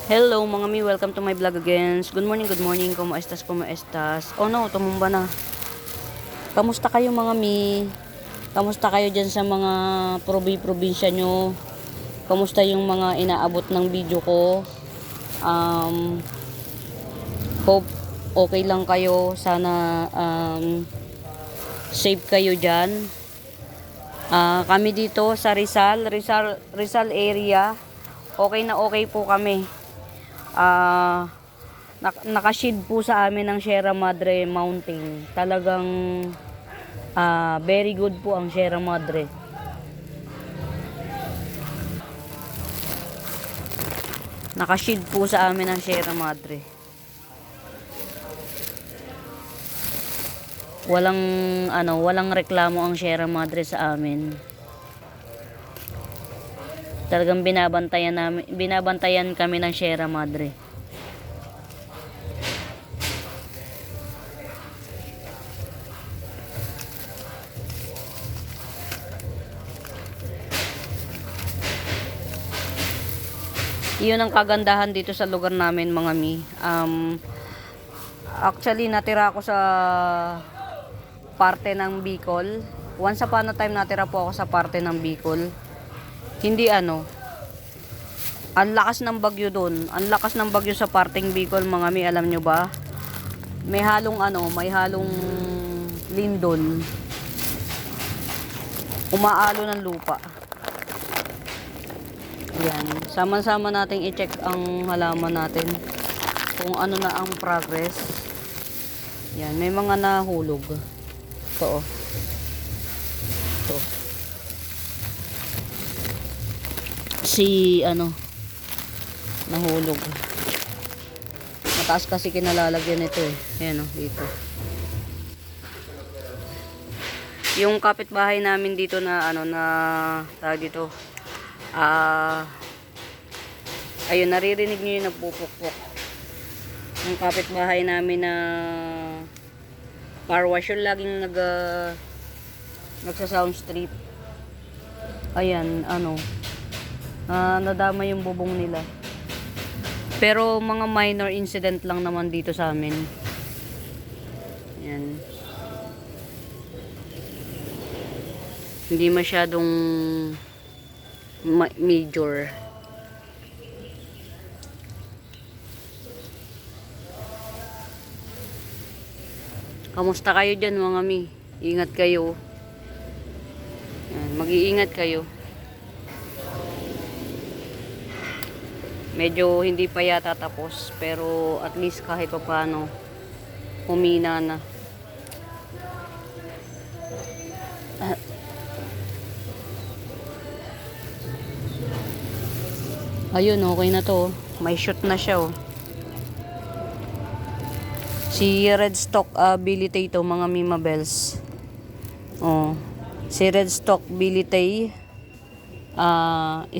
Hello mga mi, welcome to my vlog again. Good morning, como estas, como estas. Oh no, tumumba na. Kamusta kayo mga mi? Kamusta kayo dyan sa mga probinsya nyo? Kamusta yung mga inaabot ng video ko? Hope okay lang kayo. Sana safe kayo dyan. Kami dito sa Rizal area. Okay na okay po kami. Nakashid po sa amin ng Sierra Madre Mountain. Talagang very good po ang Sierra Madre. Nakashid po sa amin ng Sierra Madre. Walang reklamo ang Sierra Madre sa amin. Talagang binabantayan kami ng Sierra Madre. Iyon ang kagandahan dito sa lugar namin mga mi. Actually natira ako sa parte ng Bicol. Once upon a time natira po ako sa parte ng Bicol. Hindi ang lakas ng bagyo doon. Ang lakas ng bagyo sa parteng Bicol mga mi, alam nyo ba? May halong lindol. Umaalo ng lupa. Yan. Sama-sama nating i-check ang halaman natin. Kung ano na ang progress. Yan. May mga nahulog. Ito oh. Ito. Nahulog. Mataas kasi kinalalagyan ito eh. Ayan o, dito. Yung kapitbahay namin dito na tawag dito. Ayun, naririnig nyo yung nagpupukpok. Yung kapitbahay namin na car wash, yung laging nagsa-sound strip. Ayan, nadama yung bubong nila. Pero mga minor incident lang naman dito sa amin. Yan. Hindi masyadong major. Kamusta kayo dyan mga mi? Ingat kayo. Yan, mag-iingat kayo. Medyo hindi pa yata tapos, pero at least kahit pa paano humina na. Ayun, okay na to. May shoot na siya oh. Si Red Stock Billy Tay to mga Mima Bells. Oh. Si Red Stock Billy Tay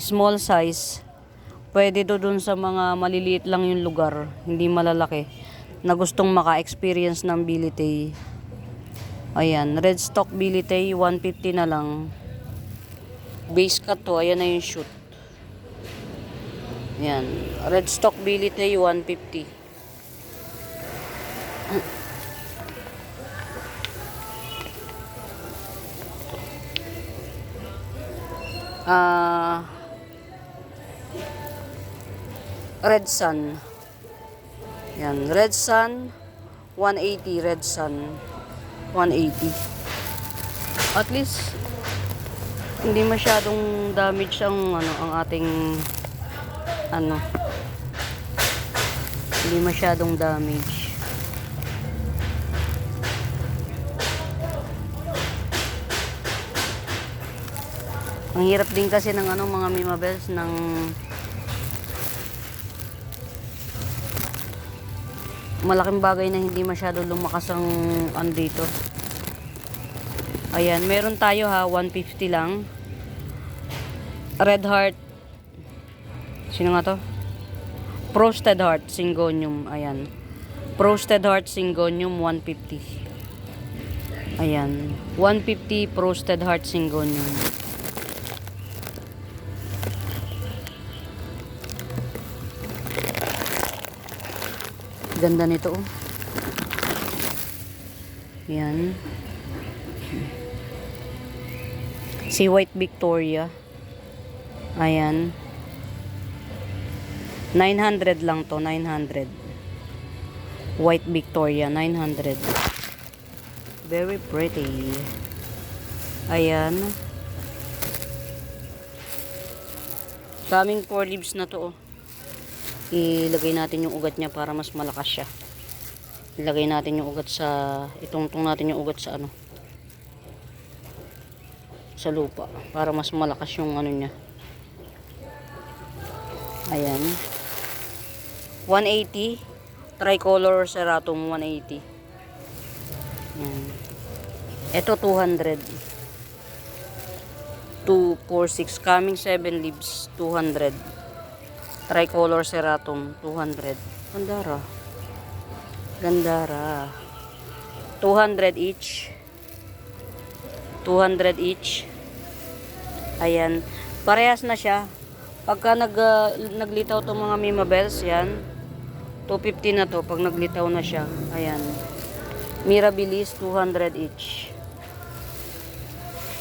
small size. Pwede to dun sa mga maliliit lang yung lugar, hindi malalaki, na gustong maka-experience ng Billy Tay. Ayan, Red Stock Billy Tay, 150 na lang. Base cut to, ayan na yung shoot. Ayan, Red Stock Billy Tay, 150. Red Sun. Yan, Red Sun 180, Red Sun 180. At least hindi masyadong damage ang ating hindi masyadong damage. Ang hirap din kasi ng mga Mima Bells ng malaking bagay na hindi masyado lumakas ang dito. Ayan, meron tayo 150 lang. Red Heart. Sino nga to? Frosted Heart Syngonium. Ayan. Frosted Heart Syngonium 150. Ayan. 150 Frosted Heart Syngonium. Ganda nito, oh. Yan. Si White Victoria. Ayan. 900 lang to, 900. White Victoria, 900. Very pretty. Ayan. Kaming 4 leaves na to, oh. Ilagay natin yung ugat niya para mas malakas siya. Ilagay natin yung ugat sa, itungtong natin yung ugat sa ano, sa lupa para mas malakas yung ano niya. Ayan. 180 tricolor serratum, 180. Ayan. Ito 200. 246 coming 7 leaves, 200. Tricolor serratum, 200. Gandara. Gandara. 200 each. 200 each. Ayan. Parehas na siya. Pagka naglitaw itong mga Mimabels, yan. 250 na to pag naglitaw na siya. Ayan. Mirabilis, 200 each.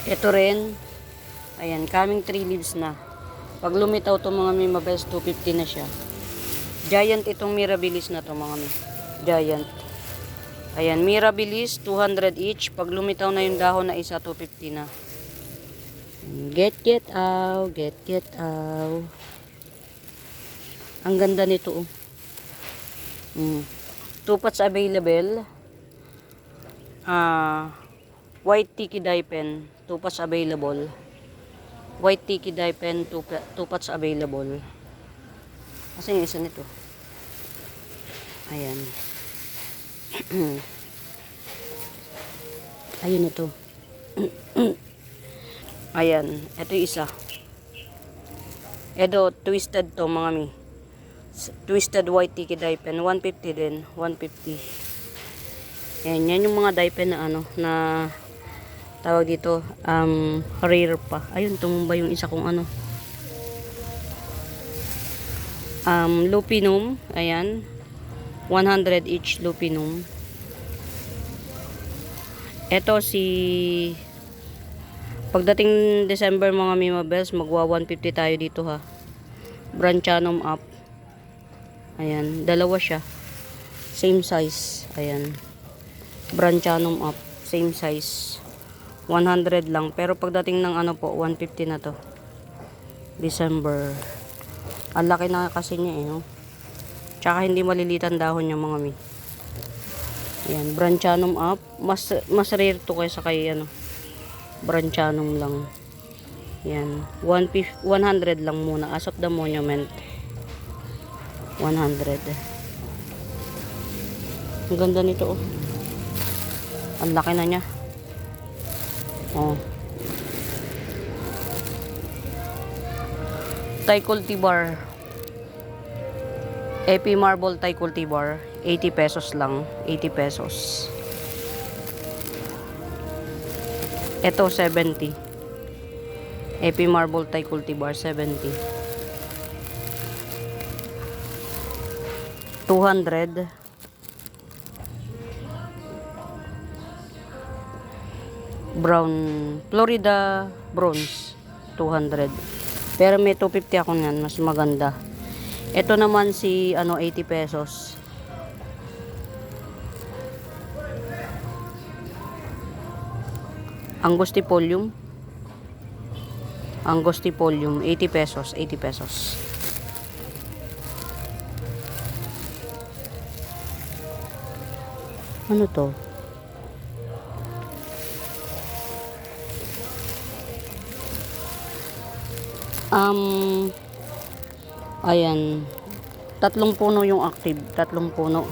Ito rin. Ayan. Coming 3 leaves na. Pag lumitaw itong mga Mimabels, 250 na siya. Giant itong Mirabilis na to mga Giant. Ayan. Mirabilis, 200 each. Pag lumitaw na yung dahon na isa, 250 na. Get out. Get out. Ang ganda nito, oh. 2 pots available. White tiki dye pen, 2 pots available. White tiki dye pen, 2 pots available. Asan yung isa nito? Ayan. Ayun ito. Ayan, ito yung isa. Ito twisted to mga mi. Twisted white tiki dye pen, 150 din, 150. Ayan, yan yung mga dye pen na ano, na tawag dito, rare pa. Ayun, tumumba yung isa kong ano. Lupinum, ayan. 100 each lupinum. Ito si pagdating December mga Mimabels, magwa 150 tayo dito ha. Branchanum up. Ayan, dalawa siya. Same size. Ayan. Branchanum up, same size. 100 lang, pero pagdating ng ano po, 150 na to. December. Ang laki na kasi niya eh, no? Tsaka hindi malilitan dahon niya mga mi. Ayan, Branchanum up. Mas rare to kaysa kay ano, Branchanum lang. Ayan, 100 lang muna as of the monument. 100. Ang ganda nito, oh. Ang laki na niya. Oh. Thai cultivar. Epi marble Thai cultivar. 80 pesos lang. 80 pesos. Ito 70. Epi marble Thai cultivar 70. 200. Brown Florida bronze 200. Pero may 250 ako niyan, mas maganda. Ito naman si ano 80 pesos. Angustipolium. Angustipolium 80 pesos, 80 pesos. Ano to? Ayan. 3 puno yung active. 3 puno.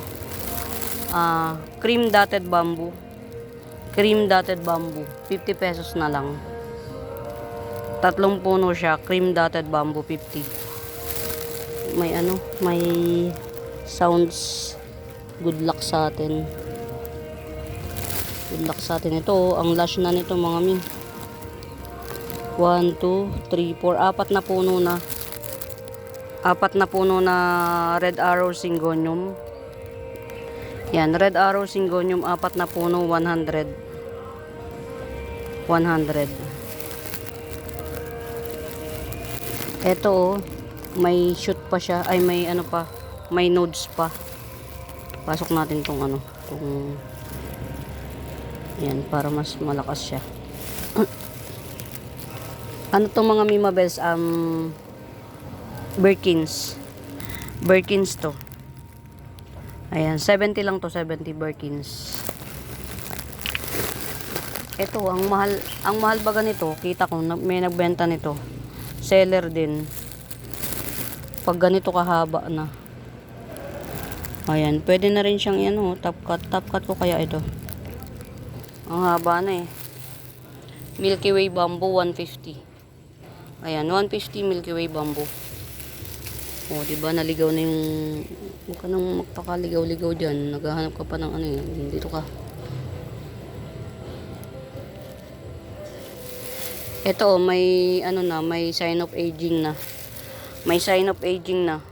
Cream dotted bamboo. Cream dotted bamboo. 50 pesos na lang. 3 puno siya. Cream dotted bamboo, 50. May ano, may sounds. Good luck sa atin. Good luck sa atin. Ito, ang lash na nito mga min. 1, 2, 3, 4. 4 na puno na. 4 na puno na red arrow syngonium. Yan, Red Arrow Syngonium, 4 na puno, 100. 100. Ito oh, may shoot pa siya, ay may ano pa, may nodes pa. Pasok natin tong ano, tong yan, para mas malakas siya. Ano tong mga Mima Bells? Birkins. Birkins to. Ayan, 70 lang to, 70 Birkins. Ito, ang mahal baga nito, kita ko, may nagbenta nito. Seller din. Pag ganito kahaba na. Ayan, pwede na rin siyang yan, oh, top cut ko kaya ito. Ang haba na eh. Milky Way Bamboo, 150. Ayan, 150 Milky Way Bamboo. O, diba, naligaw na yung... Huwag ka nang magpakaligaw-ligaw dyan. Naghahanap ka pa ng ano yun. Dito ka. Ito, may ano na, may sign of aging na. May sign of aging na.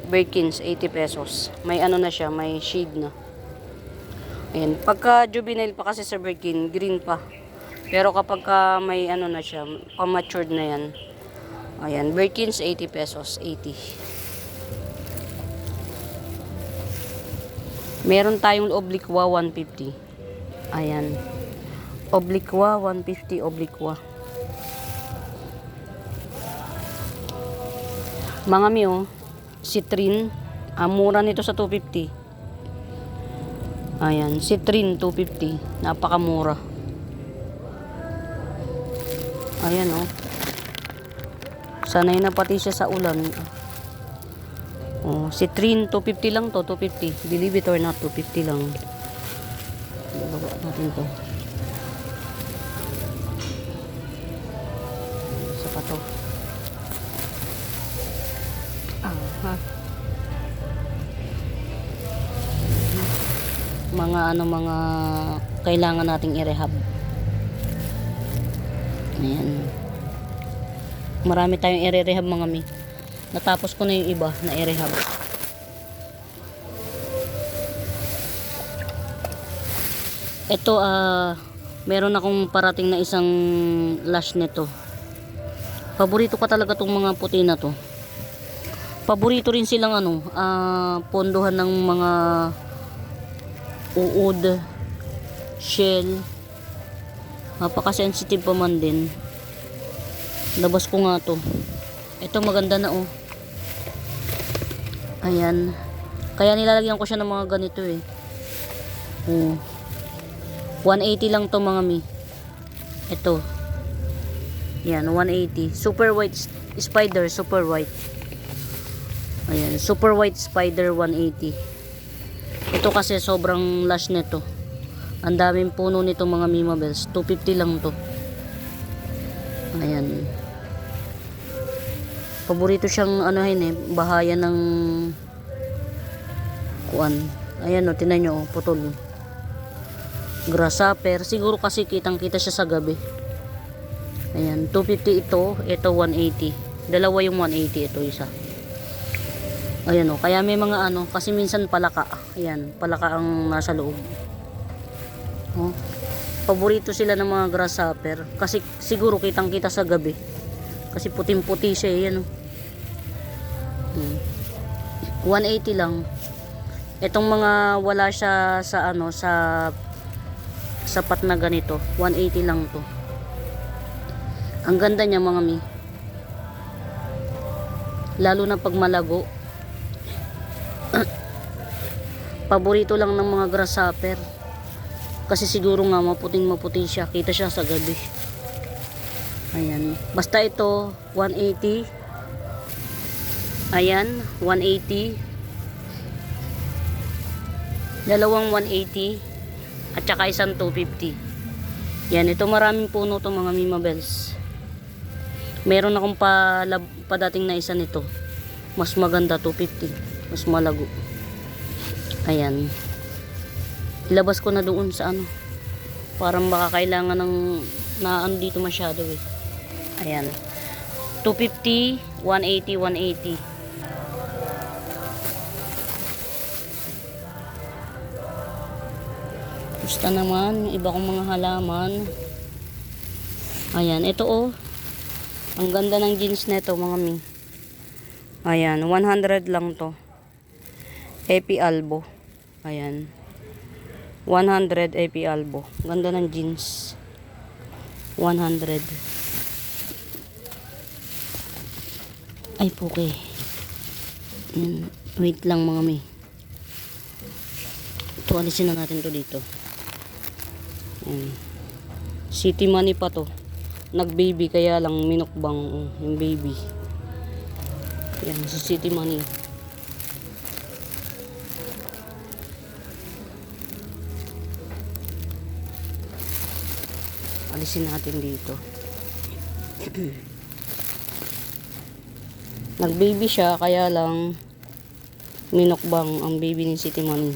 Birkins, 80 pesos. May ano na siya, may shade na. Ayan, pagka juvenile pa kasi sa Birkin, green pa. Pero kapag ka may ano na siya, pa-matured na yan. Ayan, Birkins 80 pesos, 80. Meron tayong obliqua 150. Ayan. Obliqua 150, obliqua. Mga miyo, citrine, mura nito sa 250. Ayan, citrine 250, napakamura. Ayan oh. Sanay na pati siya sa ulan. Oh, citrine 250 lang to, 250. Believe it or not, 250 lang. Baba natin to. Isa pa to. Aha. Mga kailangan nating i-rehab. Ayan. Marami tayong i-rehab mga mi. Natapos ko na yung iba na i-rehab. Ito meron akong parating na isang lash nito. Paborito ko talaga tong mga puti na to. Paborito rin silang ano, pondohan ng mga uod, shell. Napaka-sensitive pa man din. Labas ko nga to. Ito maganda na oh. Ayan. Kaya nilalagyan ko siya ng mga ganito eh. Oh. 180 lang to mga mi. Ito. Yan, 180. Super white spider, super white. Ayan, super white spider 180. Ito kasi sobrang lush nito. Ang daming puno nito mga Mima Bells. 250 lang to. Ayan. Paborito siyang anuhin eh, bahaya ng kuan. Ayan o, tinan nyo o, putol. Grasshopper. Siguro kasi kitang-kita siya sa gabi. Ayan, 250 ito, ito 180. Dalawa yung 180, ito isa. Ayan o, kaya may mga ano, kasi minsan palaka. Ayan, palaka ang nasa loob. Oh. Paborito sila ng mga grasshopper kasi siguro kitang-kita sa gabi. Kasi puting-puti siya, ayan o. 180 lang. Itong mga wala siya sa ano, sa sapat na ganito, 180 lang to. Ang ganda niya mga mi. Lalo na pag malago. Paborito lang ng mga grasshopper. Kasi siguro nga maputing-maputi siya. Kita siya sa gabi. Ayan. Basta ito 180. Ayan, 180. Dalawang 180 at saka isang 250. Yan, ito maraming puno to mga Mima Bells. Meron akong padating na isa nito. Mas maganda, 250. Mas malago. Ayan. Ilabas ko na doon sa ano. Parang baka kailangan ng ano dito masyado eh. Ayan. 250, 180, 180. Basta naman, yung iba kong mga halaman. Ayan, ito oh. Ang ganda ng jeans nito mga mi. Ayan, 100 lang to. AP Albo. Ayan. 100 AP Albo. Ganda ng jeans. 100. Ay, puke. Wait lang mga mi. Ito, alisin na natin to dito. Ayan. City money pa to. Nag-baby kaya lang minukbang yung baby. Ayan, si City money. Alisin natin dito. Nag-baby siya, kaya lang minukbang ang baby ni City Money.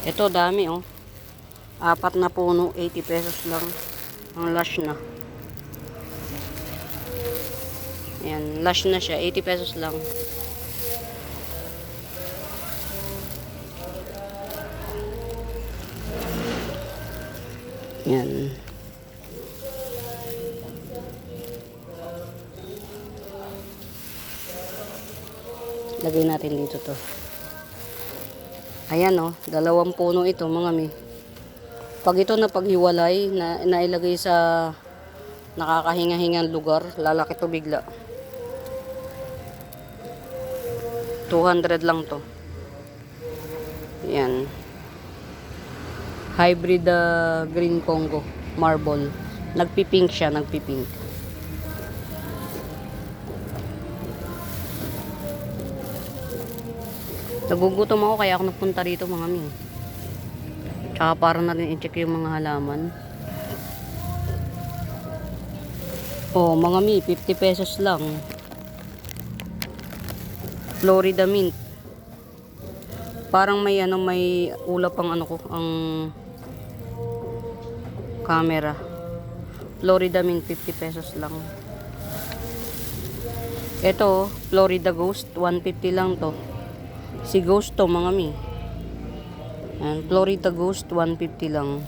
Ito dami oh. 4 na puno, 80 pesos lang. Ang lush na. Ayan, lush na siya, 80 pesos lang. Ayan. Lagay natin dito to. Ayan oh, 2 puno ito mga mi. Pag ito na paghiwalay, nailagay sa nakakahinga-hingang lugar, lalaki to bigla. 200 lang to. Ayan. Hybrid green Congo marble. Nagpipink siya, nagpipink. Nagugutom ako kaya ako nagpunta rito mga mi. Tsaka para na rin i-check yung mga halaman. Oh, mga mi, 50 pesos lang. Florida mint. Parang may may ulap ang ang camera. Florida mint, 50 pesos lang. Ito, Florida Ghost, 150 lang to. Si Ghost to mga mi. Ayan, Florida Ghost 150 lang.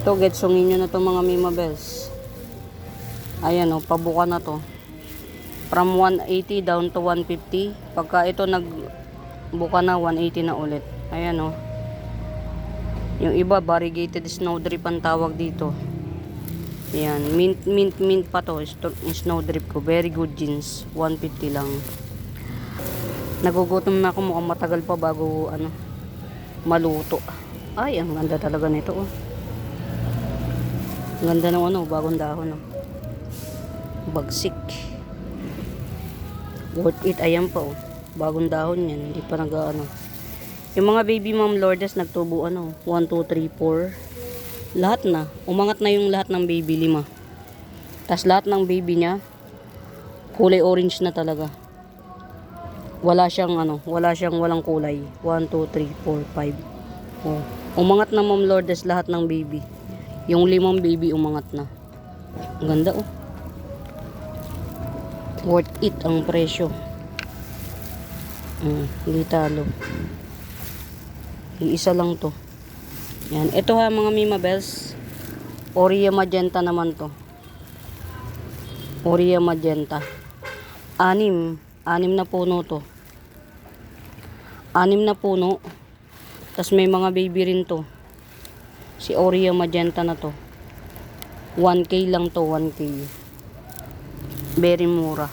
To getsongin nyo na to mga Mima Bells. Ayan o, pabuka na to. From 180 down to 150. Pagka ito nagbuka na, 180 na ulit. Ayan o. Yung iba variegated snowdrip ang tawag dito. Yan, mint pa to, snowdrip ko. Very good jeans, 150 lang. Nagugutom na ako, mukhang matagal pa bago maluto. Ay, ang ganda talaga nito oh. Ang ganda ng bagong dahon oh. Bagsik. Worth it, ayan pa oh. Bagong dahon yan, hindi pa Yung mga baby mom Lourdes nagtubo 1, 2, 3, 4. Lahat na. Umangat na yung lahat ng baby 5. Tas lahat ng baby niya kulay orange na talaga. Wala siyang walang kulay. 1, 2, 3, 4, 5. Oh. Umangat na Ma'am Lourdes lahat ng baby. Yung 5 baby umangat na. Ang ganda oh. Worth it ang presyo. Hindi talo. Iisa lang to. Yan. Ito ha mga Mima Bells. Oria Magenta naman to. Oria Magenta. 6 na puno to. 6 na puno. Tapos may mga baby rin to. Si Oria Magenta na to. 1K lang to, 1K. Very mura.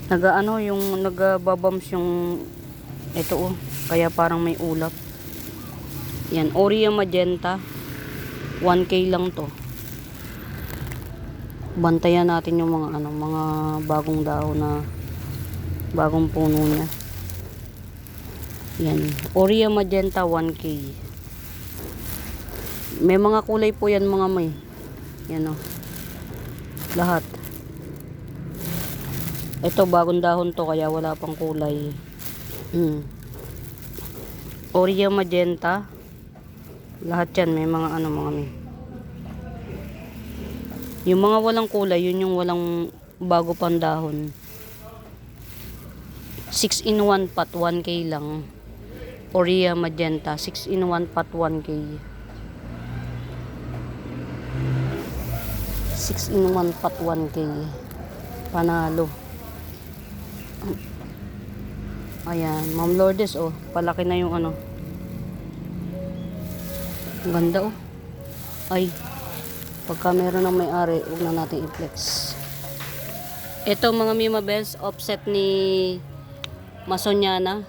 Yung nagbabumps yung ito oh. Kaya parang may ulap. Yan, Oria Magenta. 1K lang to. Bantayan natin yung mga mga bagong dahon na bagong puno niya. Yan, Oria Magenta 1K. May mga kulay po yan mga may. Yan o. Lahat. Ito bagong dahon to kaya wala pang kulay. Oreo magenta. Lahat yan may mga ano mga may. Yung mga walang kulay, yun yung walang bago pang dahon. 6 in 1 pot, 1K lang. Oreo magenta, 6 in 1 pot, 1K. 6 in 1 pot, 1K. Panalo. Ayan, Ma'am Lourdes, oh. Palaki na yung ano. Ang ganda, oh. Ay, pagka meron ng may-ari, huwag na natin i-flex. Ito mga Mima Bells, offset ni Masoniana.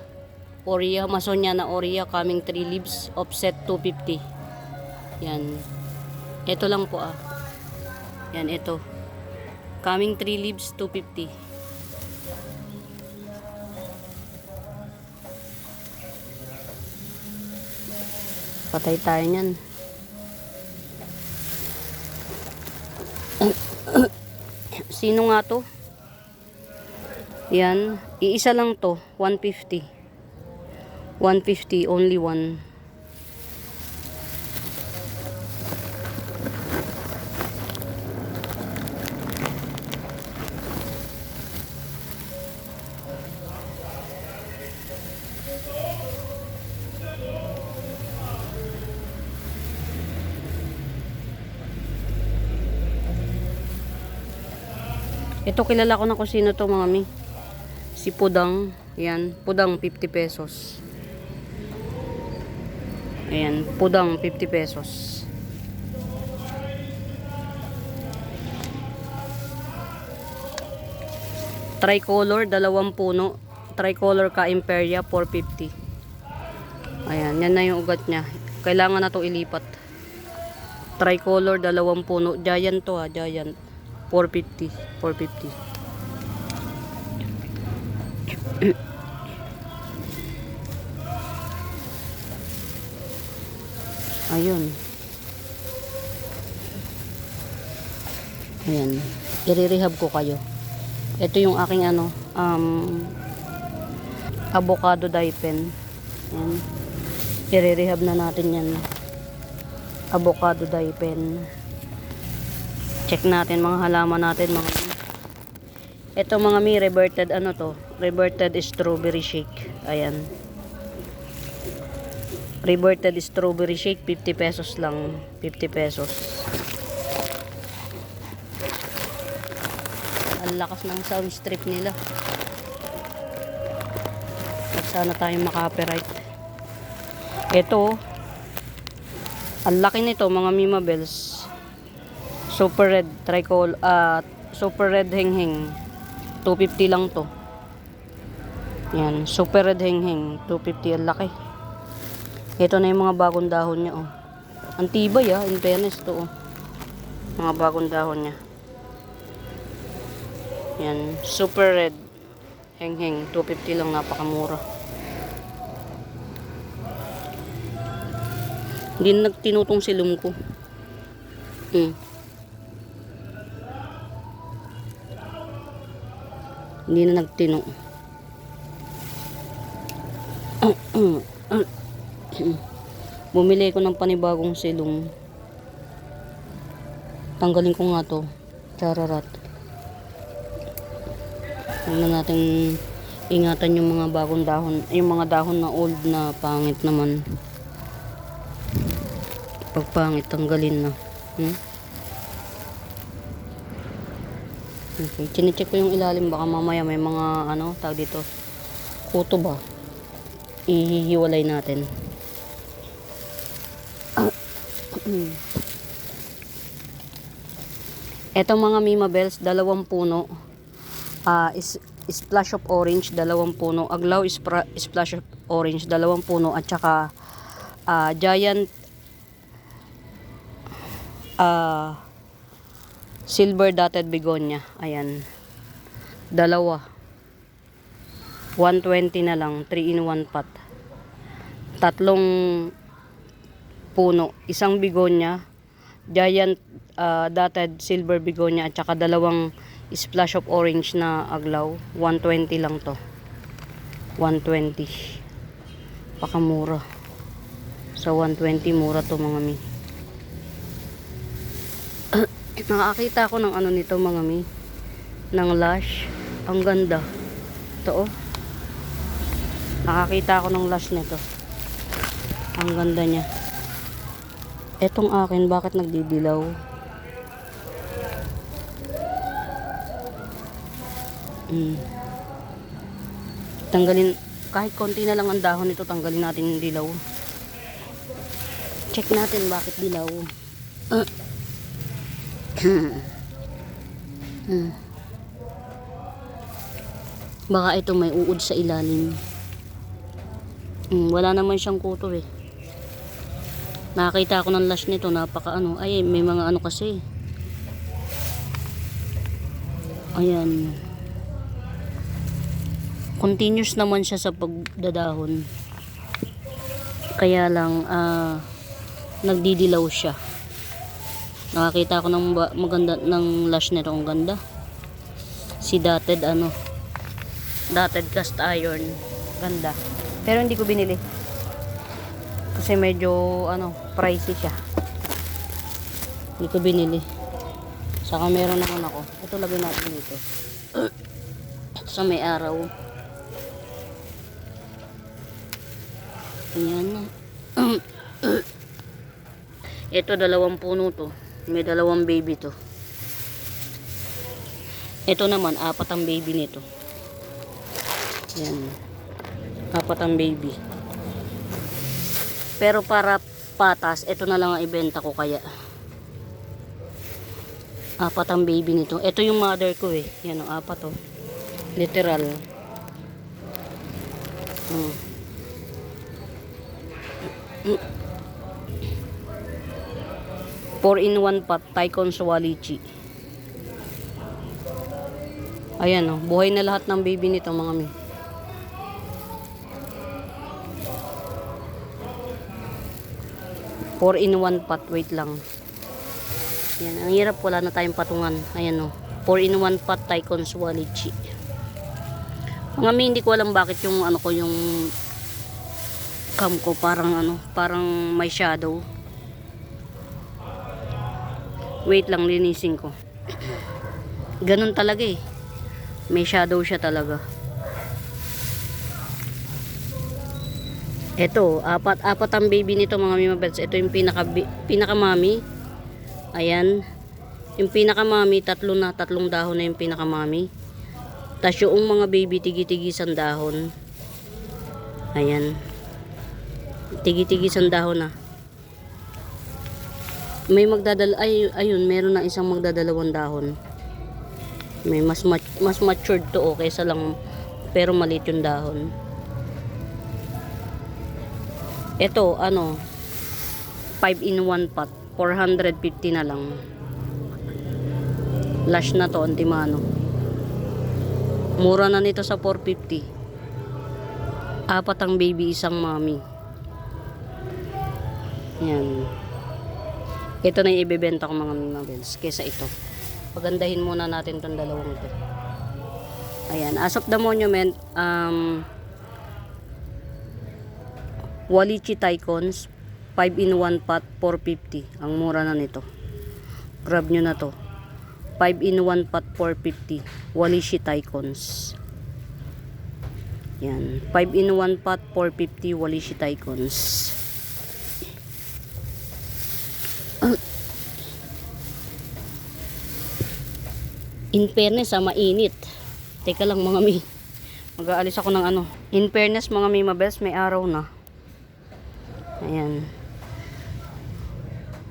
Oreo, Masoniana Oreo, coming 3 leaves, offset 250. Yan. Ito lang po, ah. Yan, ito. Coming 3 leaves, 250. Patay tayo niyan. Sino nga to? Yan. Iisa lang to. 150. 150. Only one. Ito kilala ko na kung sino to mga mi. Si Pudang. Yan. Pudang 50 pesos. Ayan. Pudang 50 pesos. Tricolor, 2 puno. Tricolor ka Imperia, 450. Ayan. Yan na yung ugat niya. Kailangan na to ilipat. Tricolor, 2 puno. Giant to ha. Giant. 450. 450. Ayun. Ayan. I-rehab ko kayo. Ito yung aking ano, avocado dye pen. Ayan. I-rehab na natin yan. Avocado dye pen. Check natin mga halaman natin mga. Ito mga mi reverted ano to? Reverted strawberry shake. Ayan. Reverted strawberry shake 50 pesos lang. 50 pesos. Ang lakas ng sound strip nila. Sana tayong maka-copyright. Ito ang laki nito mga Mima Bells. Super red tricolor, super red heng-heng. 250 lang to. Yan, super red heng-heng, 250 ang laki. Ito na yung mga bagong dahon niya, oh. Ang tibay, in fairness to, oh. Mga bagong dahon niya. Yan, super red heng-heng, 250 lang, napakamura. Hindi na nagtinutong silum ko. Hindi na nagtino. Bumili ko ng panibagong silong. Tanggalin ko nga to. Chararat. Huwag na natin ingatan yung mga bagong dahon. Yung mga dahon na old na pangit naman. Pag pangit, tanggalin na. Okay, chinecheck ko yung ilalim, baka mamaya may mga ano, tawag dito, kuto ba, ihihiwalay natin. Etong mga Mima Bells, 2 puno, splash of orange, 2 puno, aglaw splash of orange, 2 puno, at saka giant silver dotted begonia. Ayan. 2. 120 na lang. 3 in 1 pot. 3 puno. Isang begonia, giant dotted silver begonia at saka dalawang splash of orange na aglaw. 120 lang to. 120. Pakamura. Sa 120 mura to mga mi. Nakakita ako ng ano nito mga mi. Ng lash. Ang ganda. Ito oh. Nakakita ako ng lash nito. Ang ganda niya. Etong akin, bakit nagdidilaw? Tanggalin, kahit konti na lang ang dahon nito, tanggalin natin yung dilaw. Check natin bakit dilaw. Baka ito may uod sa ilalim. Wala naman siyang kuto eh. Nakakita ako ng lash nito, napaka ano. Ay, may mga ano kasi. Ayan. Continuous naman siya sa pagdadahon. Kaya lang, nagdidilaw siya. Nakakita ako ng maganda ng lash nito. Ang ganda. Si dotted ano. Dotted cast iron. Ganda. Pero hindi ko binili. Kasi medyo ano, pricey siya. Hindi ko binili. Saka meron naman ako. Ito lagay natin dito. Sa may araw. Ayan na. Ito dalawang puno to. May dalawang baby to. Ito naman, 4 ang baby nito. Ayan. 4 ang baby. Pero para patas, ito na lang ang ibenta ko kaya. 4 ang baby nito. Ito yung mother ko eh. Yan ang 4 to. Literal. 4-in-1 pot, Tycoon Swalichi. Ayan o, buhay na lahat ng baby nito mga mi. Four in one pot, wait lang. Yan, ang hirap, wala na tayong patungan. Ayan o, 4-in-1 pot, Tycoon Swalichi. Mga mi, hindi ko alam bakit yung ano ko, yung cam ko parang ano, parang may shadow. Wait lang, linisin ko. Ganun talaga eh. May shadow siya talaga. Ito, apat ang baby nito mga mima beds. Ito yung pinaka mami. Ayan. Yung pinaka mami, tatlong dahon na yung pinaka mami. Tas yung mga baby, tigi-tigisan dahon. Ayan. Tigi-tigisan dahon na. May ayun, meron na isang magdadalawang dahon. May mas matured to kaysa lang, pero maliit yung dahon. Ito, ano, 5-in-1 pot, 450 na lang. Lash na to, antimano. Mura na nito sa 450. 4 ang baby, isang mami. Yan. Ito na yung ibebenta ko mga mabels kesa ito. Pagandahin muna natin tong dalawang ito. Ayan, as of the monument, Walichi Tycoons 5-in-1 pot, 450. Ang mura na nito. Grab nyo na to. 5-in-1 pot, 450. Walichi Tycoons. Yan, 5-in-1 pot, 450. Walichi Tycoons. In fairness, mainit. Teka lang mga mi. Mag-aalis ako ng ano. In fairness mga mi mabes, may araw na. Ayan.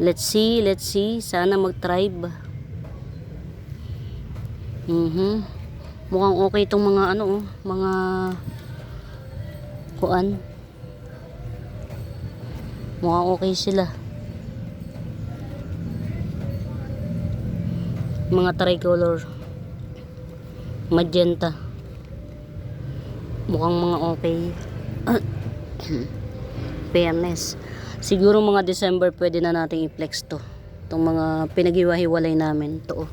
Let's see. Sana mag-tribe. Mukhang okay itong mga ano, mga kuan. Mukhang okay sila. Mga tricolor, magenta, mukhang mga okay. Fairness. Siguro mga December pwede na nating i-flex to. Itong mga pinaghiwa-hiwalay namin. Ito oh.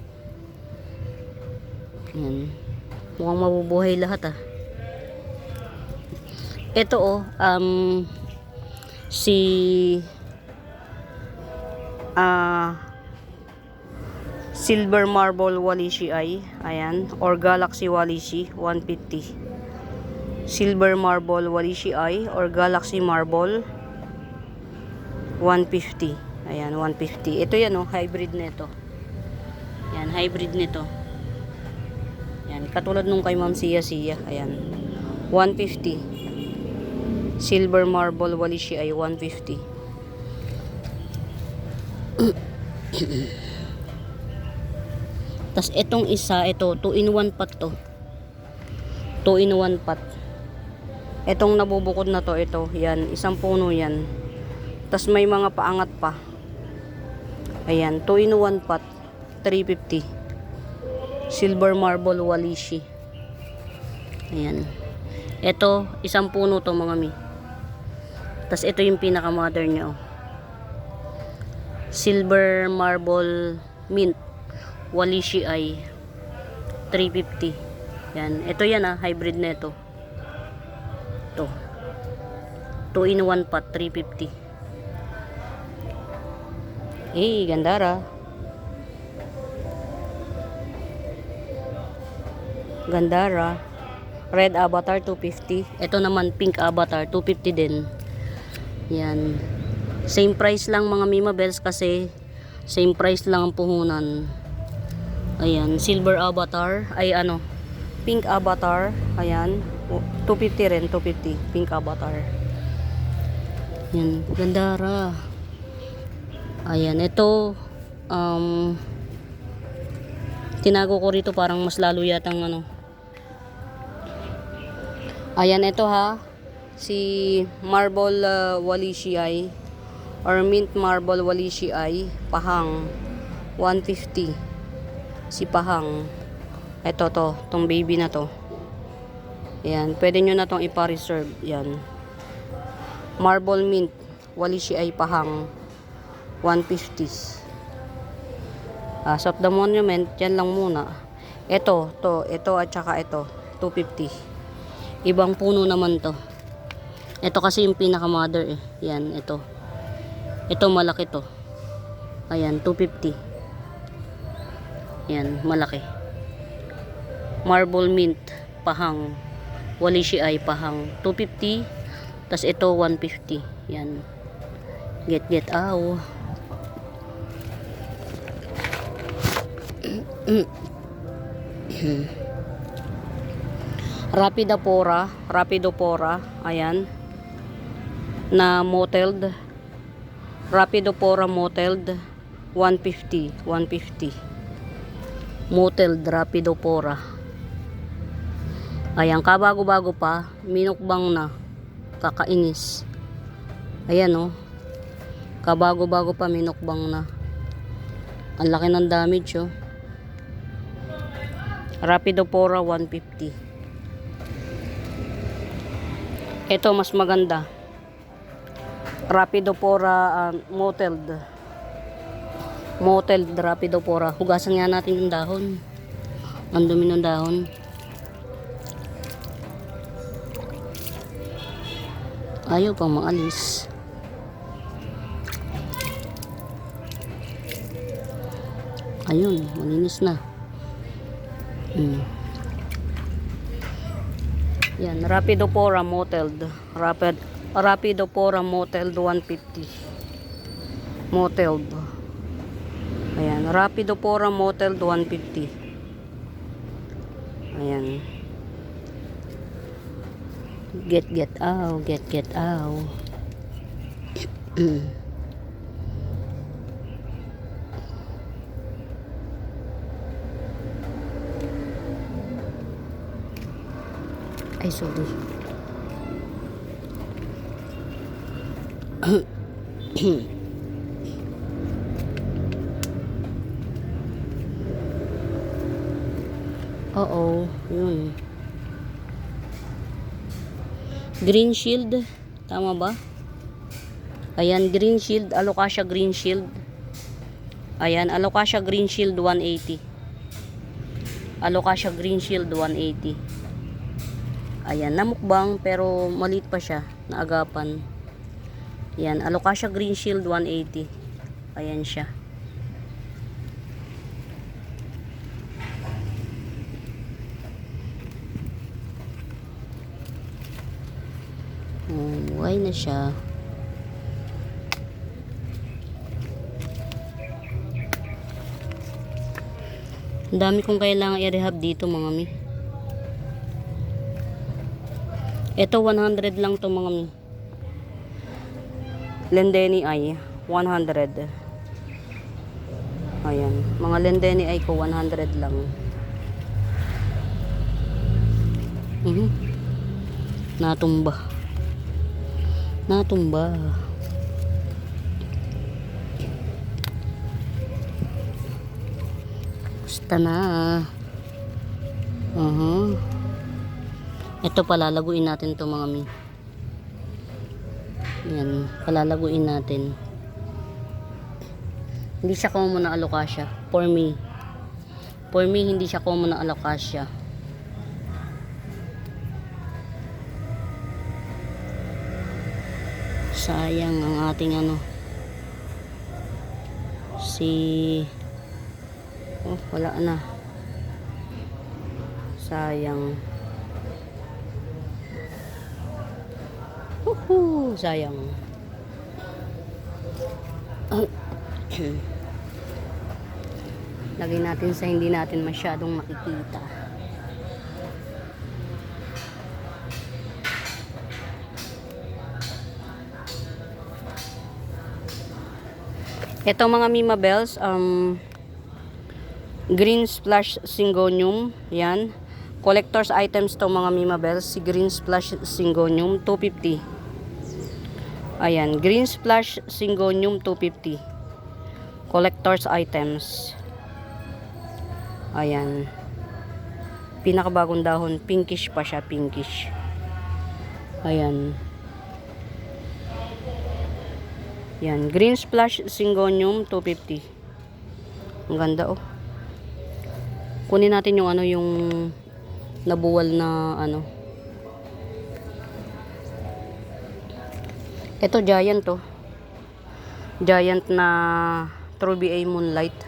Yan. Mukhang mabubuhay lahat ah. Ito oh, si Silver Marble Walishi ay, ayan, or Galaxy Walishi 150. Silver Marble Walishi ay or Galaxy Marble 150. Ayan, 150. Ito yan oh, hybrid nito. Yan, hybrid nito. Yan, katulad nung kay Ma'am Sia. Ayan. 150. Silver Marble Walishi ay 150. Tas itong isa, ito 2-in-1 pot to. 2-in-1 pot. Itong nabubukod na to, ito, yan, isang puno yan. Tas may mga paangat pa. Ayan, 2-in-1 pot, 350. Silver Marble Walishi. Ayan. Ito, isang puno to mga mi. Tas ito yung pinaka-mother niya oh. Silver Marble Mint Walishi ay 350. Yan, ito yan ah, hybrid na ito. Ito. 2-in-1 pot, 350. Eh, gandara. Gandara. Red Avatar 250. Ito naman pink Avatar 250 din. Yan. Same price lang mga Mima Bells kasi same price lang ang puhunan. Ayan, Silver Avatar ay ano, Pink Avatar. Ayan, 250 rin, 250 Pink Avatar. Yan, gandara. Ayan, ito tinago ko rito parang mas lalo yatang ano. Ayan, ito ha, si Marble Walishi ay or Mint Marble Walishi ay Pahang 150. Si Pahang, ito to, tong baby na to. Ayan, pwede nyo na tong ipa-reserve. Yan, Marble Mint Walishi ay Pahang 150. As of the monument, yan lang muna. Ito at saka ito 250. Ibang puno naman to. Ito kasi yung pinaka mother eh. Yan, ito malaki to. Ayan, 250. Yan, malaki. Marble Mint Pahang Walishi ay Pahang 250. Tas ito 150. Yan, get aw. Rapidopora, ayan, na mottled. Rapidopora mottled 150. Mottled Rapidopora. Ayan, kabago-bago pa, minukbang na, kakainis. Ayan oh, kabago-bago pa, minukbang na. Ang laki ng damage oh. Rapidopora 150. Ito mas maganda. Rapidopora mottled Rapidopora. Hugasan nga natin yung dahon. Ang dumi ng dahon. Ayaw pang maalis. Ayun, malinis na. Yan, Rapidopora mottled. Rapidopora mottled 150. Mottled. Ayan, Rapidopora mottled 150. Ayan. Get out. Ay, sorry. Oo, yun. Green Shield, tama ba? Ayan, green shield, Alocasia green shield. Ayan, Alocasia green shield 180. Alocasia green shield 180. Ayan, namukbang pero maliit pa siya, naagapan. Ayan, Alocasia green shield 180. Ayan siya. Buhay na siya. Ang dami kong kailangan i-rehab dito mga mi. Ito 100 lang to mga mi. Lendeni ay 100. Ayan, mga Lendeni ay ko 100 lang. Natumba. Basta na. Ito palalaguin natin to mga mi. Yan, palalaguin natin. Hindi siya common na Alocasia. For me, hindi siya common na Alocasia. Sayang ang ating wala na. Sayang. Sayang. Lagay natin sa hindi natin masyadong makikita. Ito mga Mima Bells, green splash syngonium, yan. Collector's items to mga Mima Bells, si green splash syngonium 250. Ayan, green splash syngonium 250. Collector's items. Ayan. Pinakabagong dahon, pinkish pa siya, pinkish. Ayan. Yan, green splash syngonium 250. Ang ganda oh. Kunin natin yung yung nabuwal na Ito giant to. Giant na Truby A Moonlight.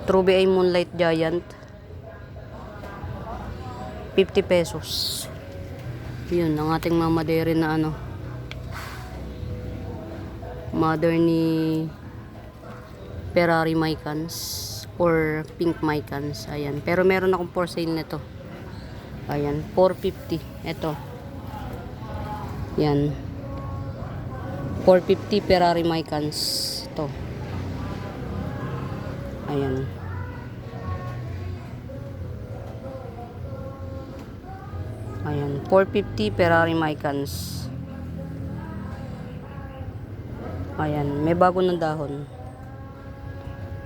Truby A Moonlight giant. 50 pesos. Yun ang ating mamadere na mother ni Ferrari Mycans or pink Mycans. Ayan. Pero meron akong for sale nito. Ayan. 450. Ito. Yan. 450 Ferrari Mycans. Ito. Ayan. Ayan. 450 Ferrari Mycans. Ayan, may bago ng dahon.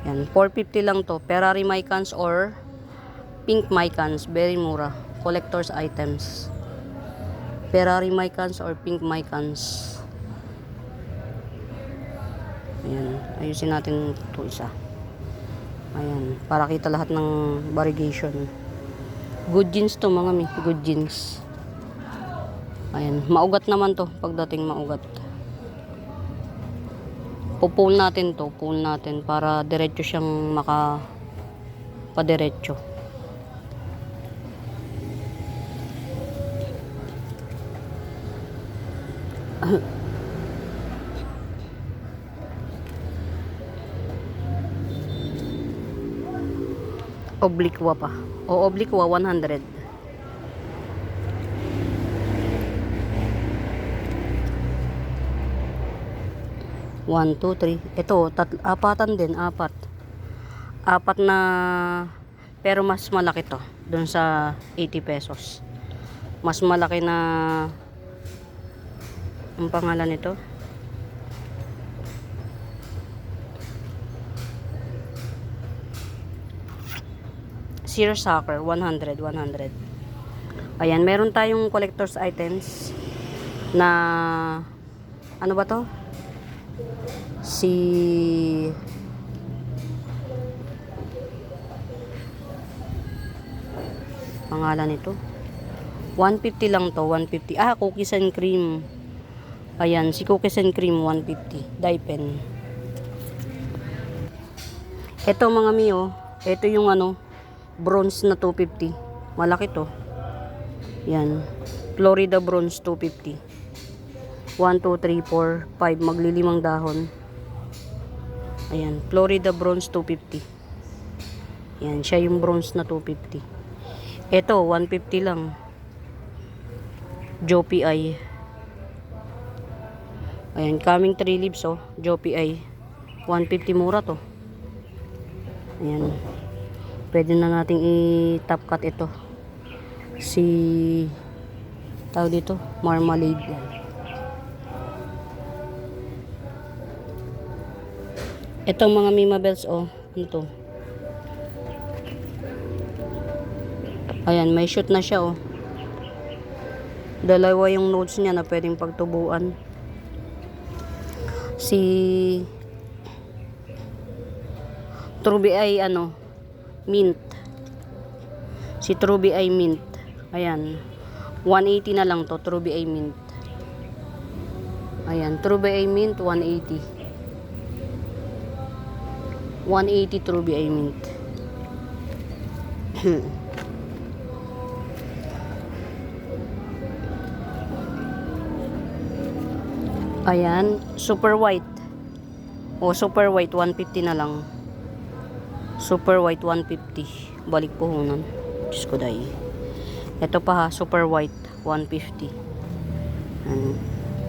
Ayan, 450 lang to. Ferrari Mycans or pink Mycans. Very mura. Collector's items. Ferrari Mycans or pink Mycans. Ayan, ayusin natin ito isa. Ayan, para kita lahat ng variegation. Good jeans to mga mi. Good jeans. Ayan, maugat naman to. Pagdating maugat. Pull natin to, pull natin para diretso siyang pa-diretso. Obliqua pa. O obliqua 100. One, two, three. Ito, apatan din, apat. Apat na, pero mas malaki to. Doon sa 80 pesos. Mas malaki na, ang pangalan nito? Seersucker, 100. Ayan, meron tayong collector's items na Ano ba to? Si pangalan nito. 150 lang to, 150. Cookies and cream. Ayan, si cookies and cream 150. Dye pen. Ito mga miyo, ito yung bronze na 250. Malaki to. Yan. Florida bronze 250. 1, 2, 3, 4, 5. Maglilimang dahon. Ayan. Florida bronze 250. Yan. Siya yung bronze na 250. Ito, 150 lang. Jopi Eye. Ayan. Coming 3 leaves, oh. Jopi Eye. 150 mura to. Ayan. Pwede na nating i-top cut ito. Tawag dito, marmalade. Ito mga Mima Bells, oh. Ano to? Ayan, may shoot na siya, oh. Dalawa yung nodes niya na pwedeng pagtubuan. Si Truby ay mint. Si Truby ay mint. Ayan. 180 na lang to, Truby ay mint. Ayan, Truby ay mint 180. 180 Truby ay mint. Ayan, super white. Super white 150 na lang. Super white 150. Balik puhunan. Diyos ko dahi. Ito pa ha, super white 150.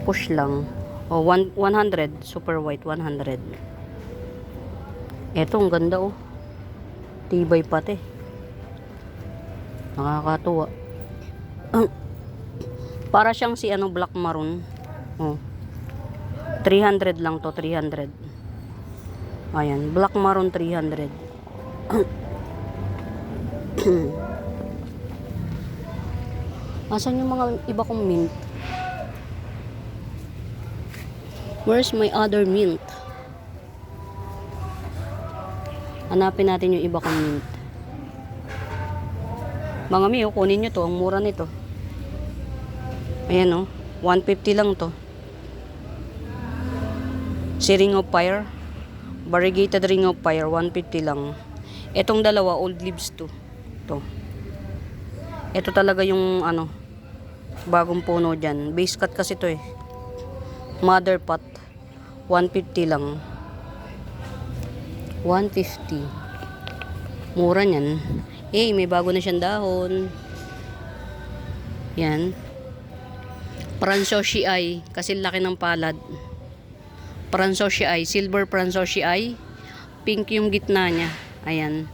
Push lang. 100. Super white 100. Ito ang ganda, oh. Tibay pati. Nakakatuwa. Para siyang si black maroon. 300 lang to, 300. Ayan, black maroon 300. Asan yung mga iba kong mint? Where's my other mint? Hanapin natin yung iba kong mint. Mga miyo, kunin nyo to. Ang mura nito. Ayan, 150 lang to. Si Ring of Fire. Variegated Ring of Fire. 150 lang. Etong dalawa, old leaves to. To. Ito talaga yung bagong puno dyan. Base cut kasi to eh. Mother pot. 150 lang. 150. Mura nyan. May bago na siyang dahon. Yan. Pransoshi Eye. Kasi laki ng palad. Pransoshi Eye. Silver Pransoshi Eye. Pink yung gitna niya. Ayan.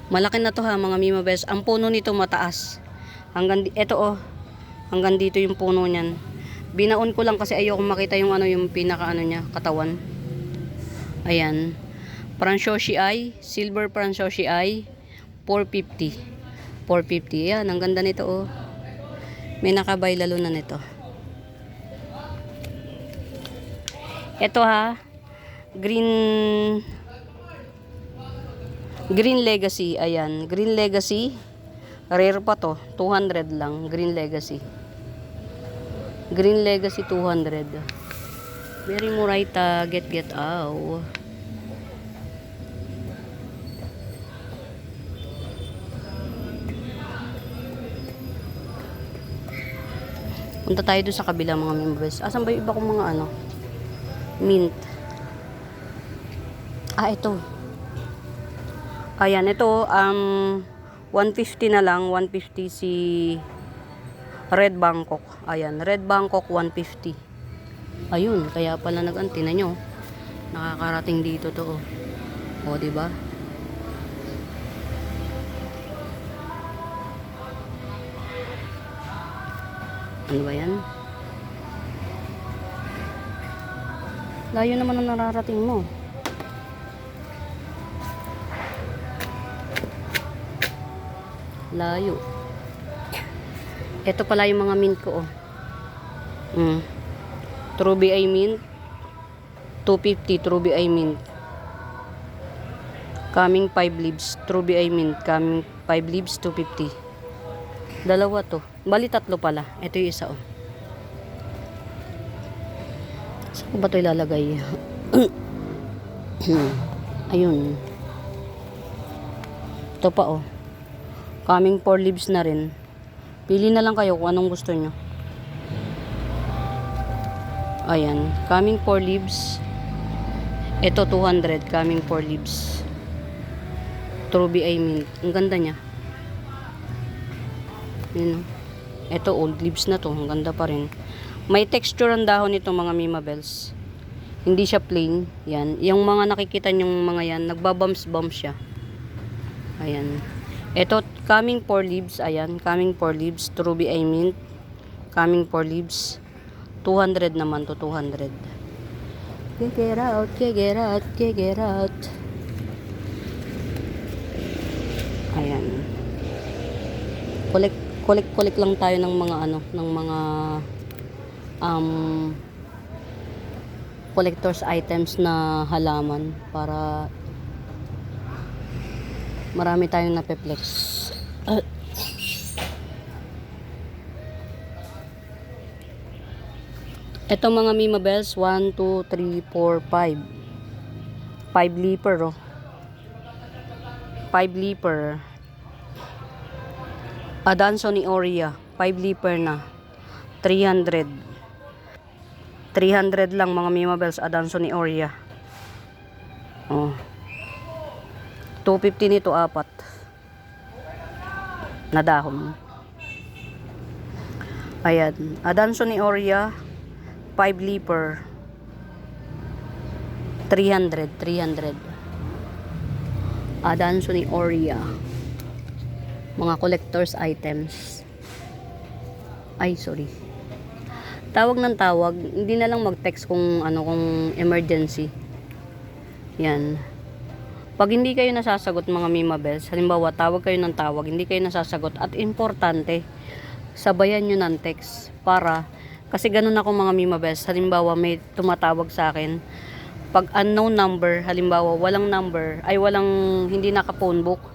Malaki na to ha mga Mima Bells. Ang puno nito mataas. Ito hanggang dito yung puno niyan. Binaon ko lang kasi ayoko makita yung yung pinaka niya, katawan. Ayan. Pransoshi Eye. Silver Pransoshi Eye. 450. 450. Ayan. Ang ganda nito oh. May nakabay lalo na nito. Ito ha, Green Legacy. Ayan, Green Legacy. Rare pa to, 200 lang. Green Legacy. Green Legacy 200. Very muraita, get aw. Punta tayo doon sa kabila mga members. Asan ba yung iba kong mga mint. Ito. Ayan, ito 150 na lang, 150 si Red Bangkok. Ayan, Red Bangkok 150. Ayun, kaya pala nag-anti na nyo. Nakakarating dito to. O, di ba? Ano ba 'yan? Layo naman ang nararating mo. Layo. Ito pala yung mga mint ko, oh. True BI Mint, 250, True BI Mint. Coming 5 leaves, True BI Mint, coming 5 leaves, 250. Dalawa to. Bali tatlo pala. Ito yung isa, oh. Saan ko ba ito ilalagay? Ayun. Ito pa, oh. Coming 4 leaves na rin. Pili na lang kayo kung anong gusto nyo. Ayan. Coming 4 leaves. Ito 200. Coming 4 leaves. True BI Mint. Ang ganda niya. Yun. Ito old leaves na to. Ang ganda pa rin. May texture ang dahon nito mga Mima Bells. Hindi siya plain. Yan. Yung mga nakikita nyong mga yan, nagbabumps-bumps siya. Ayan. Ito, coming 4 leaves. Ayan. Coming 4 leaves. True BI Mint. Coming 4 leaves. 200 naman to. 200. Get out. Get out. Get out. Ayan. Collect lang tayo ng mga ano, ng mga collector's items na halaman para marami tayong napeplex. Ito mga Mima Bells, 1, 2, 3, 4, 5. 5 leaper, oh. 5 leaper. Adanson ni Oria, 5 leaper na. 300. 300 lang mga Mima Bells, Adanson ni Oria. Oh. 250 nito, 4. Na dahon. Ayan. Adanson ni Oria, 5 leaper. 300. Adanson ni Oria. Mga collector's items. Ay, sorry. Tawag ng tawag, hindi na lang mag-text kung kung emergency. Yan. Pag hindi kayo nasasagot mga Mima Bells, halimbawa tawag kayo ng tawag, hindi kayo nasasagot at importante, sabayan nyo ng text para, kasi ganun ako mga Mima Bells, halimbawa may tumatawag sa akin, pag unknown number, halimbawa walang number, ay walang, hindi naka-phone book,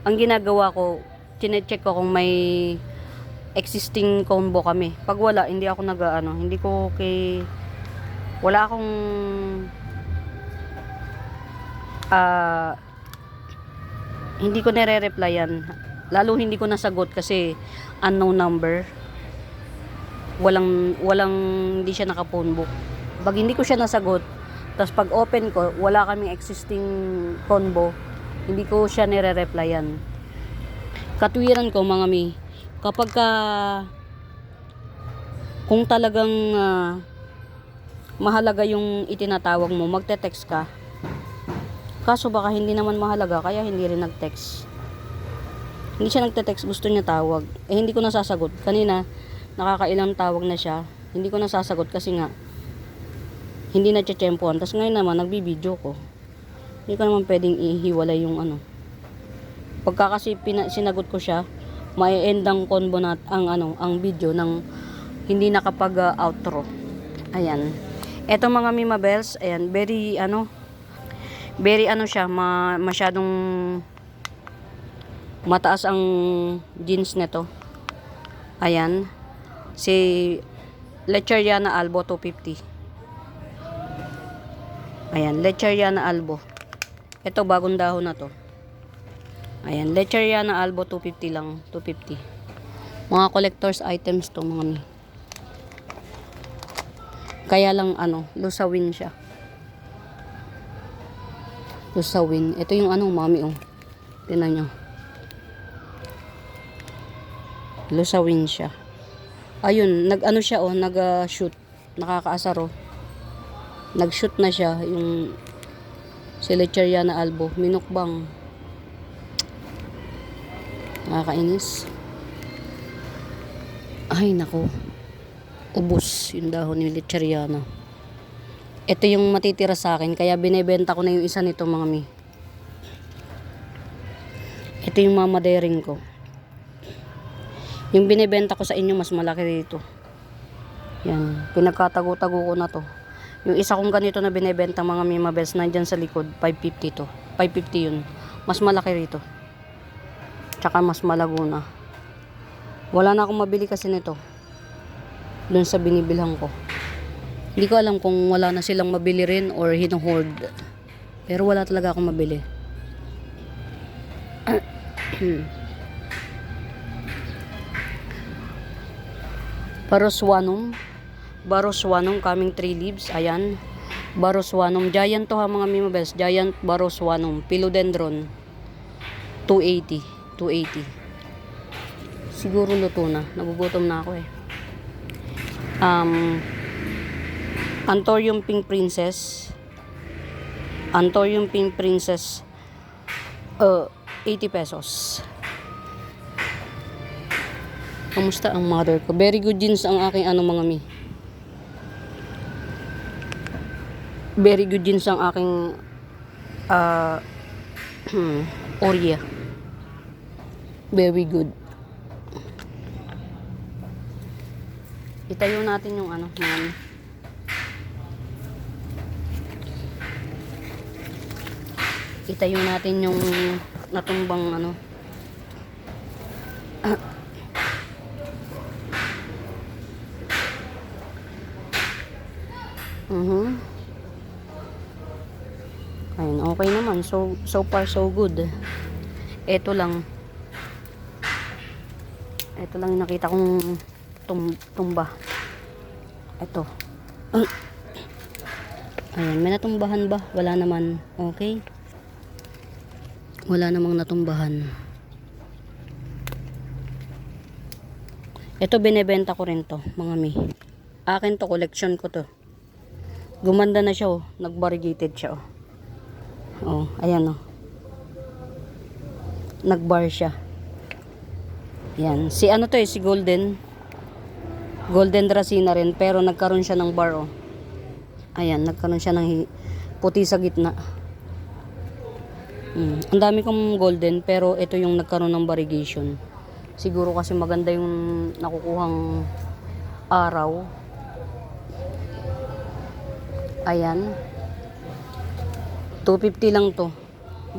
ang ginagawa ko, chinecheck ko kung may existing combo kami. Pag wala, hindi ako hindi ko wala akong hindi ko nire-replyan. Lalo hindi ko nasagot kasi unknown number. Walang hindi siya naka-phone book. Pag hindi ko siya nasagot, tapos pag open ko, wala kaming existing combo, hindi ko siya nire-replyan. Katwiran ko mga mi, kapag kung talagang mahalaga yung itinatawag mo, magte-text ka. Kaso baka hindi naman mahalaga, kaya hindi rin nag-text. Hindi siya nagte-text, gusto niya tawag. Hindi ko nasasagot. Kanina, nakakailang tawag na siya. Hindi ko nasasagot kasi nga, hindi na tiyempohan. Tapos ngayon naman, nagbibideo ko. Hindi ko naman pwedeng ihiwalay yung Pagka kasi sinagot ko siya, mai-end ang combo na ang video ng hindi nakapag outro. Ayan. Eto mga Mima Bells, ayan, very siya, masyadong mataas ang jeans nito. Ayan. Si Lecheriana Albo 250. Ayan, Lecheriana Albo. Ito bagong dahon na to. Ayan, Lecheriana Albo 250 lang, 250. Mga collector's items to mga mi. Kaya lang lusawin siya. Lusawin. Ito yung mami Tingnan nyo. Lusawin siya. Ayun, siya nag-shoot. Nakakaasar Nag-shoot na siya yung si Lecheriana Albo. Minukbang. Nakakainis. Ay, nako. Ubus yung dahon ni Lecheriana. Ito yung matitira sa akin. Kaya binebenta ko na yung isa nito mga mi. Ito yung mamadering ko. Yung binebenta ko sa inyo, mas malaki dito. Yan, pinagkatago-tago ko na to. Yung isa kong ganito na binebenta mga Mima Bells, nandyan sa likod, 550 to. 550 yun. Mas malaki rito. Tsaka mas malago na. Wala na akong mabili kasi nito. Doon sa binibilhan ko. Hindi ko alam kung wala na silang mabili rin or hino-hoard. Pero wala talaga akong mabili. Baroswanum coming 3 leaves. Ayan. Baroswanum. Giant to ha mga Mima Bells. Giant Baroswanum. Philodendron. 280. 280. Siguro luto na. Nagugutom na ako eh. Anthurium Pink Princess. Anthurium Pink Princess. 80 pesos. Kamusta ang mother ko? Very good jeans ang aking mga mi. Very good jeans ang aking Oreo. Very good. Itayo natin yung mga mi. Itayo natin yung natumbang Ayun, okay naman. So far so good. Ito lang yung nakita kong tumba. Ito. Ayan, may natumbahan ba? Wala naman. Okay. Wala namang natumbahan. Ito binebenta ko rin to, mga mi. Akin to, collection ko to. Gumanda na siya, oh. Nag-variegated siya, oh. Oh, ayan, oh. Nag-bar siya. Yan. Si to eh, si Golden. Golden Dracena rin, pero nagkaroon siya ng bar, oh. Ayan, nagkaroon siya ng puti sa gitna. Ang dami kong golden, pero ito yung nagkaroon ng variegation. Siguro kasi maganda yung nakukuhang araw. Ayan. 250 lang to.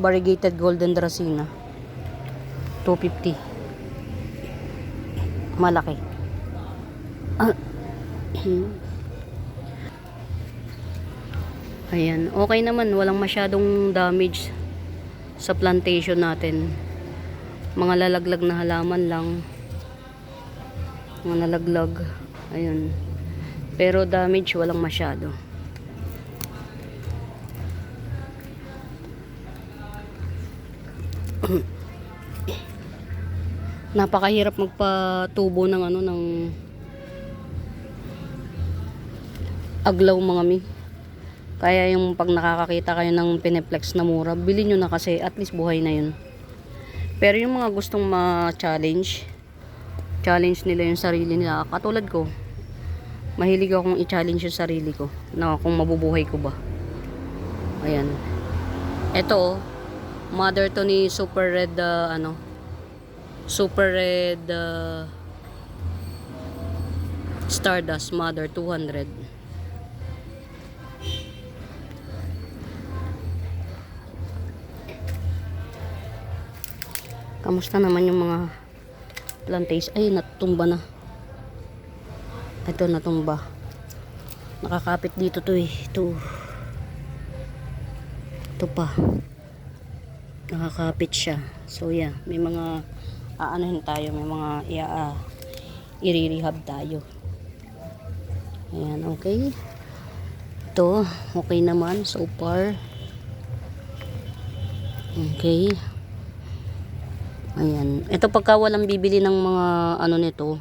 Variegated Golden Dracena. 250. Malaki. Ayan. Okay naman. Walang masyadong damage sa plantation natin. Mga lalaglag na halaman lang. Mga nalaglag. Ayun. Pero damage walang masyado. Napakahirap magpatubo ng ng aglaw mga mi. Kaya yung pag nakakakita kayo ng Pineplex na mura, bilhin nyo na kasi at least buhay na yun. Pero yung mga gustong ma-challenge, challenge nila yung sarili nila. Katulad ko, mahilig akong i-challenge yung sarili ko na kung mabubuhay ko ba. Ayan. Ito, mother to ni Super Red, Super Red Stardust, mother, 200. Kamusta naman yung mga plantation? Ay, natumba na. Ito, natumba. Nakakapit dito to eh. Ito pa. Nakakapit siya. So yeah, may mga aanohin tayo. May mga i-rehab tayo. Ayan, okay. Ito, okay naman so far. Okay. Ayan. Ito pagka walang bibili ng mga nito,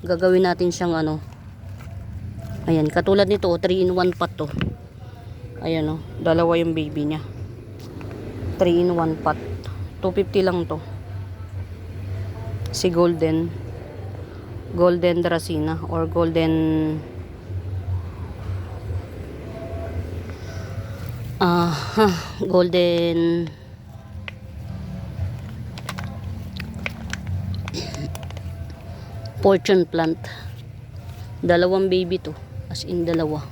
gagawin natin siyang ayan, katulad nito, 3-in-1 pot to. Ayan, dalawa yung baby niya. 3-in-1 pot. 250 lang to. Si Golden Dracena or Golden Golden Fortune plant. Dalawang baby to. As in dalawa.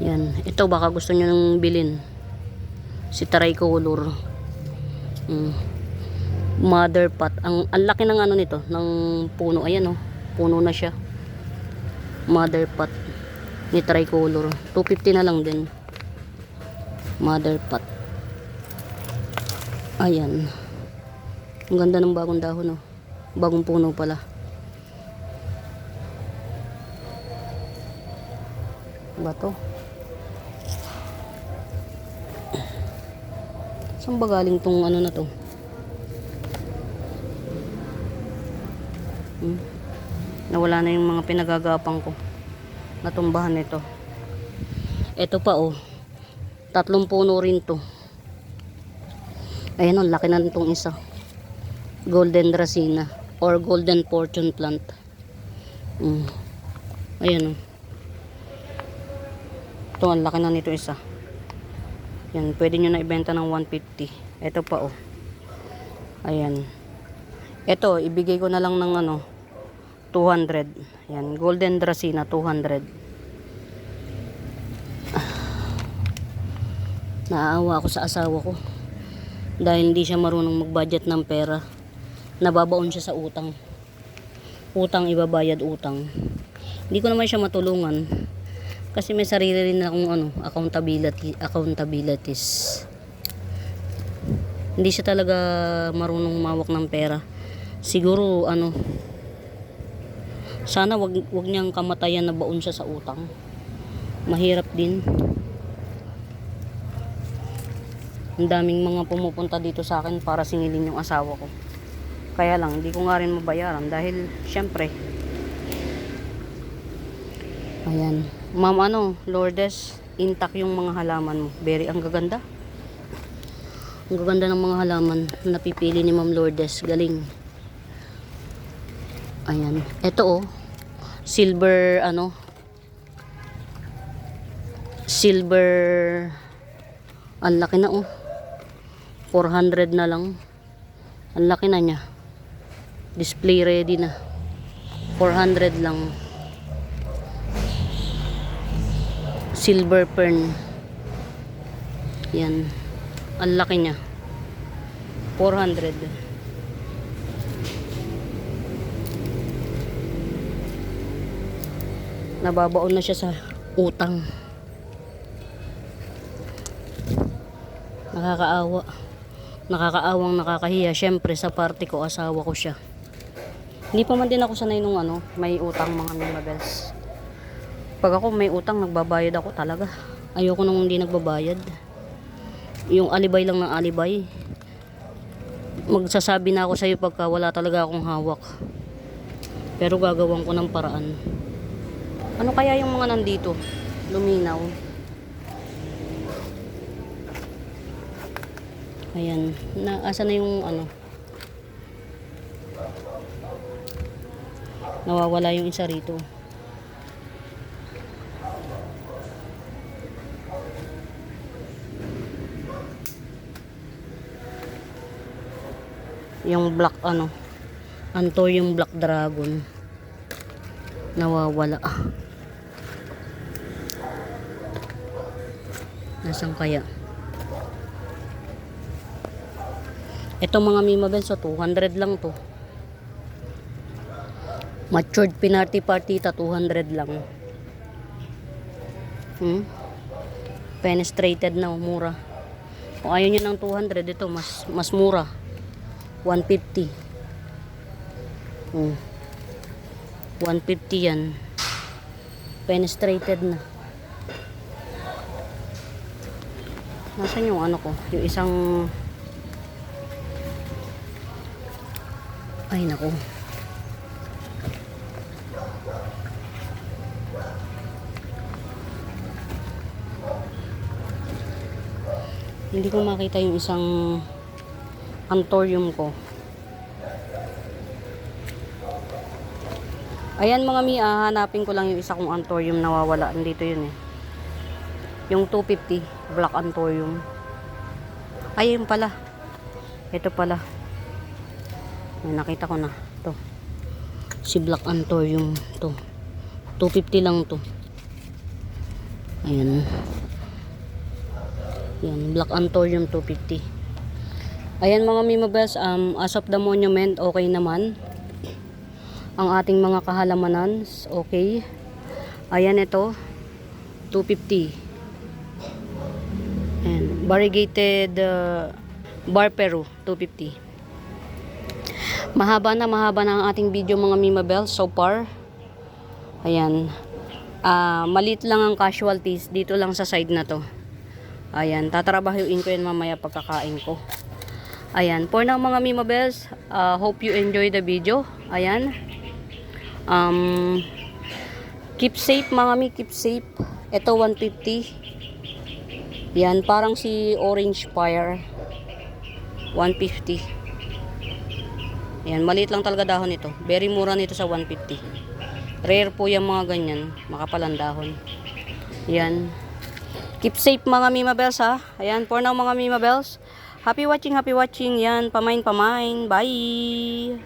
Yan. Ito baka gusto nyo nang bilhin. Si tricolor. Mother pot. Ang laki ng ano nito. Ng puno. Ayan oh. Puno na siya. Mother pot. Ni tricolor. 250 na lang din. Mother pot. Ayan. Ang ganda ng bagong dahon oh. Bagong puno pala. Ba to? Saan ba galing tong ano na to? Nawala na yung mga pinagagapang ko. Natumbahan nito. Ito pa oh. 3 puno rin to. Ayan oh, laki na nitong isa. Golden Dracena or Golden Fortune plant. Ayan oh. Ito, ang laki na nito isa. Yan, pwede nyo na ibenta ng 150. Ito pa oh. Ayan. Ito, ibigay ko na lang ng ano, 200. Yan, Golden Dracena 200. Naaawa ako sa asawa ko. Dahil hindi siya marunong mag-budget ng pera. Nababaon siya sa utang. Utang, ibabayad utang. Hindi ko naman siya matulungan. Kasi may sarili rin akong ano, accountabilities. Hindi siya talaga marunong mawak ng pera. Siguro ano, sana wag niyang kamatayan na baon siya sa utang. Mahirap din. Ang daming mga pumupunta dito sa akin para singilin yung asawa ko. Kaya lang, hindi ko nga rin mabayaran dahil syempre. Ayan. Ma'am ano, Lourdes, intact yung mga halaman mo. Very ang gaganda. Ang gaganda ng mga halaman na napipili ni Ma'am Lourdes. Galing. Ayan. Ito oh. Silver ano. Silver. Ang laki na oh. 400 na lang. Ang laki na niya. Display ready na. 400 lang. Silver fern. Yan. Ang laki niya. 400. Nababaon na siya sa utang. Nakakaawa. Nakakaawang nakakahiya. Syempre sa party ko, asawa ko siya. Hindi pa man din ako sanay nung ano, may utang mga memabels. Pag ako may utang, nagbabayad ako talaga. Ayoko nung hindi nagbabayad. Yung alibay lang ng alibay. Magsasabi na ako sa'yo pagka wala talaga akong hawak. Pero gagawin ko ng paraan. Ano kaya yung mga nandito? Luminaw. Ayan. Asa na yung ano? Nawawala yung isa rito. Yung black ano, Anthurium Black Dragon nawawala. Nasaan kaya? Ito mga mimabel, so 200 lang to. Matured Pinarty Partita 200 lang. Penetrated na, mura. Kung ayaw nyo ng 200, ito mas mura. 150. 150 yan. Penetrated na. Nasaan yung ano ko? Yung isang... Ay nako. Hindi ko makita yung isang Anthurium ko. Ayan mga mi, hanapin ko lang yung isa kong Anthurium nawawala. Dito yun eh. Yung 250 Black Anthurium. Ay yun pala. Ito pala. Ay, nakita ko na. To. Si Black Anthurium to. 250 lang to. Ayan. Yan, Black Anthurium 250. Ayan mga Mimabels, as of the monument, okay naman. Ang ating mga kahalamanan, okay. Ayan ito, 250. Ayan, variegated bar Peru, 250. Mahaba na ang ating video mga Mimabels so far. Ayan. Malit lang ang casualties dito lang sa side na to. Ayan, tatrabahuin ko yan mamaya pagkakain ko. Ayan, for now mga Mimabels, hope you enjoy the video. Ayan. Keep safe mga mi, keep safe. Ito 150. Yan, parang si Orange Fire. 150. Yan, maliit lang talaga dahon ito. Very mura nito sa 150. Rare po yung mga ganyan, makapalang dahon. Yan. Keep safe mga Mimabels ha. Ayan, for now mga Mimabels. Happy watching, happy watching. Yan, pamain. Bye!